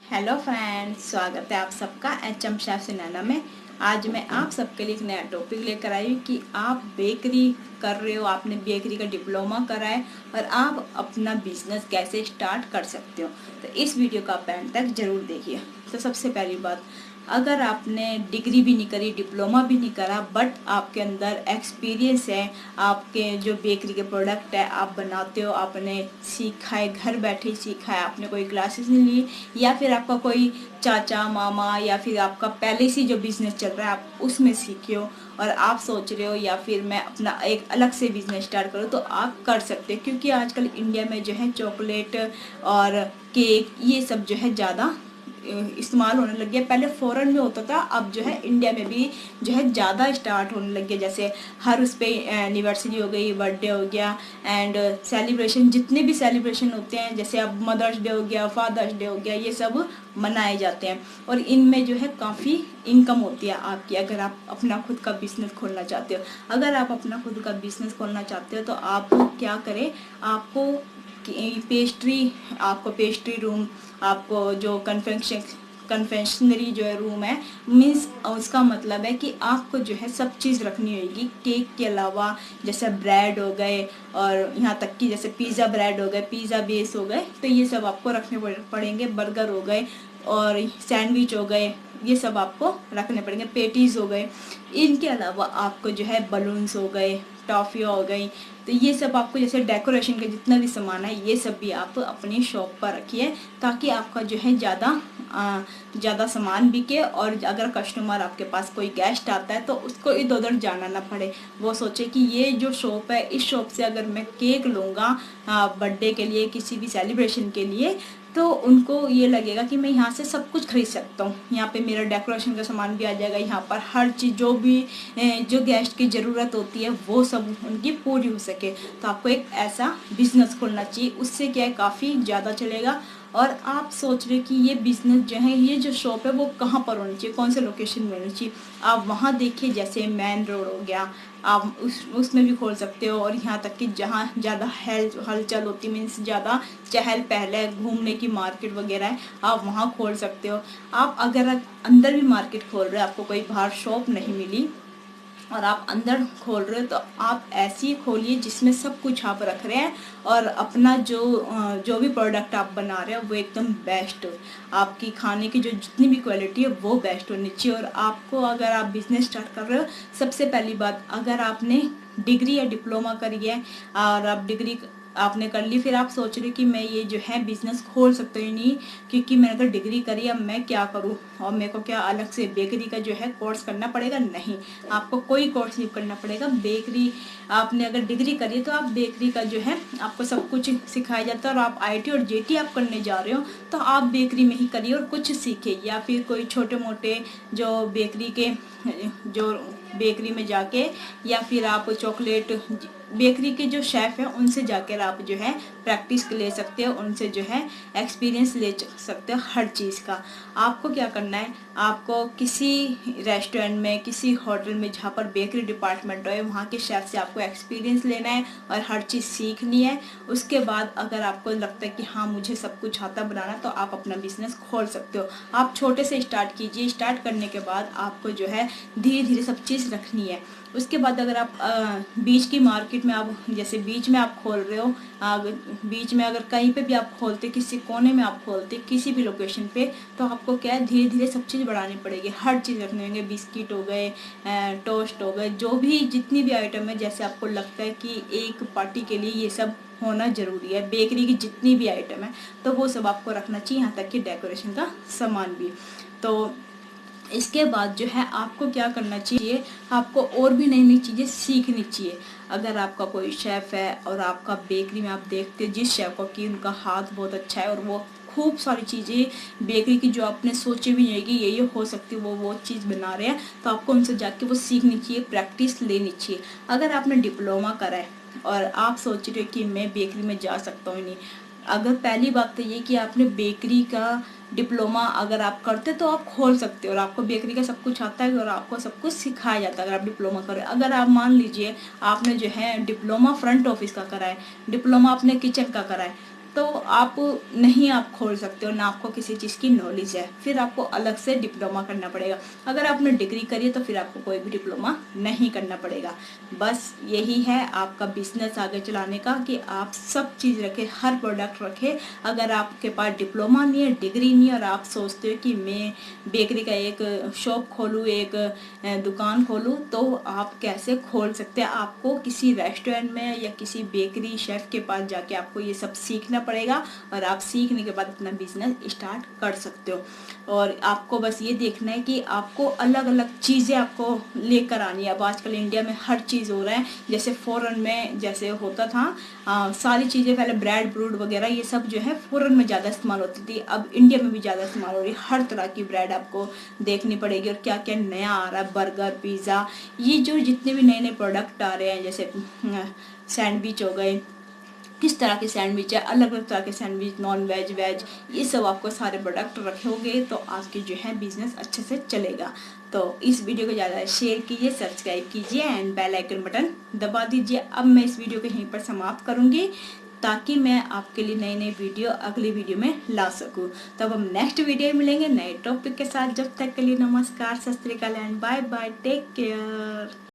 Hello friends, स्वागत है आप सबका एचएम शेफ सुनैना में। आज मैं आप सबके लिए एक नया टॉपिक लेकर आई हूँ कि आप बेकरी कर रहे हो, आपने बेकरी का डिप्लोमा करा है और आप अपना बिजनेस कैसे स्टार्ट कर सकते हो। तो इस वीडियो का आप एंड तक जरूर देखिए। तो सबसे पहली बात, अगर आपने डिग्री भी नहीं करी, डिप्लोमा भी नहीं करा, बट आपके अंदर एक्सपीरियंस है, आपके जो बेकरी के प्रोडक्ट है आप बनाते हो, आपने सीखा है, घर बैठे सीखा है, आपने कोई क्लासेस नहीं ली, या फिर आपका कोई चाचा मामा या फिर आपका पहले से जो बिजनेस चल रहा है आप उसमें सीखे हो और आप सोच रहे हो या फिर मैं अपना एक अलग से बिजनेस स्टार्ट करूँ, तो आप कर सकते हो। क्योंकि आजकल इंडिया में जो है चॉकलेट और केक ये सब जो है ज़्यादा इस्तेमाल होने लग गया। पहले फॉरेन में होता था, अब जो है इंडिया में भी जो है ज़्यादा स्टार्ट होने लग गया। जैसे हर उस पर एनिवर्सरी हो गई, बर्थडे हो गया एंड सेलिब्रेशन, जितने भी सेलिब्रेशन होते हैं, जैसे अब मदर्स डे हो गया, फादर्स डे हो गया, ये सब मनाए जाते हैं और इनमें जो है काफ़ी इनकम होती है आपकी, अगर आप अपना खुद का बिजनेस खोलना चाहते हो। अगर आप अपना खुद का बिजनेस खोलना चाहते हो तो आप क्या करें, आपको पेस्ट्री रूम, आपको जो कन्फेक्शनरी जो है रूम है, मीन्स उसका मतलब है कि आपको जो है सब चीज़ रखनी होगी केक के अलावा। जैसे ब्रेड हो गए और यहाँ तक कि जैसे पिज़्ज़ा ब्रेड हो गए, पिज़्ज़ा बेस हो गए, तो ये सब आपको रखने पड़ेंगे। बर्गर हो गए और सैंडविच हो गए, ये सब आपको रखने पड़ेंगे। पेटीज हो गए, इनके अलावा आपको जो है बलून्स हो गए, टॉफ़ियाँ हो गई, तो ये सब आपको जैसे डेकोरेशन का जितना भी सामान है ये सब भी आप अपनी शॉप पर रखिए, ताकि आपका जो है ज़्यादा सामान बिके और अगर कस्टमर आपके पास कोई गेस्ट आता है तो उसको इधर उधर जाना ना पड़े। वो सोचे कि ये जो शॉप है, इस शॉप से अगर मैं केक लूँगा बर्थडे के लिए, किसी भी सेलिब्रेशन के लिए, तो उनको ये लगेगा कि मैं यहाँ से सब कुछ खरीद सकता हूँ। यहाँ पे मेरा डेकोरेशन का सामान भी आ जाएगा, यहाँ पर हर चीज़ जो गेस्ट की ज़रूरत होती है वो सब उनकी पूरी हो सके। तो आपको एक ऐसा बिजनेस खोलना चाहिए, उससे क्या है काफ़ी ज़्यादा चलेगा। और आप सोच रहे कि ये बिजनेस जो है, ये जो शॉप है वो कहाँ पर होनी चाहिए, कौन से लोकेशन में होनी चाहिए, आप वहाँ देखिए। जैसे मेन रोड हो गया, आप उसमें भी खोल सकते हो। और यहाँ तक कि जहाँ ज़्यादा हलचल होती, मीन्स ज़्यादा चहल पहल है, घूमने की मार्केट वगैरह है, आप वहाँ खोल सकते हो। आप अगर अंदर भी मार्केट खोल रहे हो, आपको कोई बाहर शॉप नहीं मिली और आप अंदर खोल रहे हो, तो आप ऐसी खोलिए जिसमें सब कुछ आप रख रहे हैं और अपना जो भी प्रोडक्ट आप बना रहे हो वो एकदम बेस्ट हो। आपकी खाने की जो जितनी भी क्वालिटी है वो बेस्ट होनी चाहिए। और आपको अगर आप बिजनेस स्टार्ट कर रहे हो, सबसे पहली बात, अगर आपने डिग्री या डिप्लोमा करी है और आप डिग्री आपने कर ली, फिर आप सोच रहे कि मैं ये जो है बिजनेस खोल सकता ही नहीं, क्योंकि मैंने तो डिग्री करी, अब मैं क्या करूं और मेरे को क्या अलग से बेकरी का जो है कोर्स करना पड़ेगा। नहीं, आपको कोई कोर्स नहीं करना पड़ेगा। बेकरी आपने अगर डिग्री करी है तो आप बेकरी का जो है आपको सब कुछ सिखाया जाता है। और आप आईटी और जेटी आप करने जा रहे हो तो आप बेकरी में ही करिए और कुछ सीखिए, या फिर कोई छोटे मोटे जो बेकरी में जाके, या फिर आप चॉकलेट बेकरी के जो शेफ़ हैं उनसे जाकर आप जो है प्रैक्टिस ले सकते हो, उनसे जो है एक्सपीरियंस ले सकते हो हर चीज़ का। आपको क्या करना है, आपको किसी रेस्टोरेंट में, किसी होटल में जहाँ पर बेकरी डिपार्टमेंट हो, वहाँ के शेफ़ से आपको एक्सपीरियंस लेना है और हर चीज़ सीखनी है। उसके बाद अगर आपको लगता है कि हाँ मुझे सब कुछ आता बनाना, तो आप अपना बिजनेस खोल सकते हो। आप छोटे से स्टार्ट कीजिए, स्टार्ट करने के बाद आपको जो है धीरे धीरे सब चीज़ रखनी है। उसके बाद अगर आप बीच की मार्केट में, आप जैसे बीच में आप खोल रहे हो, बीच में अगर कहीं पे भी आप खोलते, किसी कोने में आप खोलते, किसी भी लोकेशन पे, तो आपको क्या है धीरे धीरे सब चीज़ बढ़ानी पड़ेगी, हर चीज़ रखने होंगे। बिस्किट हो गए, टोस्ट हो गए, जो भी जितनी भी आइटम है, जैसे आपको लगता है कि एक पार्टी के लिए ये सब होना ज़रूरी है, बेकरी की जितनी भी आइटम है तो वो सब आपको रखना चाहिए, यहाँ तक कि डेकोरेशन का सामान भी। तो इसके बाद जो है आपको क्या करना चाहिए, आपको और भी नई नई चीज़ें सीखनी चाहिए। अगर आपका कोई शेफ़ है और आपका बेकरी में आप देखते हो जिस शेफ़ को कि उनका हाथ बहुत अच्छा है और वो खूब सारी चीज़ें बेकरी की जो आपने सोची भी नहीं कि ये हो सकती है, वो चीज़ बना रहे हैं, तो आपको उनसे जाके वो सीखनी चाहिए, प्रैक्टिस लेनी चाहिए। अगर आपने डिप्लोमा करा है और आप सोच रहे हो कि मैं बेकरी में जा सकता हूँ नहीं, अगर पहली बात तो ये कि आपने बेकरी का डिप्लोमा अगर आप करते तो आप खोल सकते हो और आपको बेकरी का सब कुछ आता है और आपको सब कुछ सिखाया जाता है अगर आप डिप्लोमा करें। अगर आप मान लीजिए आपने जो है डिप्लोमा फ्रंट ऑफिस का करा है, डिप्लोमा आपने किचन का करा है, तो आप नहीं आप खोल सकते हो, ना आपको किसी चीज़ की नॉलेज है, फिर आपको अलग से डिप्लोमा करना पड़ेगा। अगर आपने डिग्री करी है तो फिर आपको कोई भी डिप्लोमा नहीं करना पड़ेगा। बस यही है आपका बिजनेस आगे चलाने का कि आप सब चीज़ रखें, हर प्रोडक्ट रखें। अगर आपके पास डिप्लोमा नहीं है, डिग्री नहीं है, और आप सोचते हो कि मैं बेकरी का एक शॉप खोलूँ, एक दुकान खोलूँ, तो आप कैसे खोल सकते हैं। आपको किसी रेस्टोरेंट में या किसी बेकरी शेफ के पास जाके आपको ये सब सीखना पड़ेगा, और आप सीखने के बाद अपना बिजनेस स्टार्ट कर सकते हो। और आपको बस ये देखना है कि आपको अलग अलग चीज़ें आपको लेकर आनी है। अब आजकल इंडिया में हर चीज़ हो रहा है, जैसे फॉरेन में जैसे होता था सारी चीज़ें पहले ब्रेड ब्रूड वगैरह ये सब जो है फॉरेन में ज़्यादा इस्तेमाल होती थी, अब इंडिया में भी ज़्यादा इस्तेमाल हो रही है। हर तरह की ब्रेड आपको देखनी पड़ेगी, और क्या क्या नया आ रहा है, बर्गर पिज़्ज़ा, ये जो जितने भी नए नए प्रोडक्ट आ रहे हैं, जैसे सैंडविच हो गए, किस तरह के सैंडविच है, अलग अलग तरह के सैंडविच, नॉन वेज वेज, ये सब आपको सारे प्रोडक्ट रखोगे तो आपकी जो है बिजनेस अच्छे से चलेगा। तो इस वीडियो को ज़्यादा शेयर कीजिए, सब्सक्राइब कीजिए एंड बेल आइकन बटन दबा दीजिए। अब मैं इस वीडियो को यहीं पर समाप्त करूँगी, ताकि मैं आपके लिए नई नई वीडियो अगली वीडियो में ला सकूँ। तब हम नेक्स्ट वीडियो में मिलेंगे नए टॉपिक के साथ। जब तक के लिए नमस्कार, Sat Sri Akal and bye bye, take care.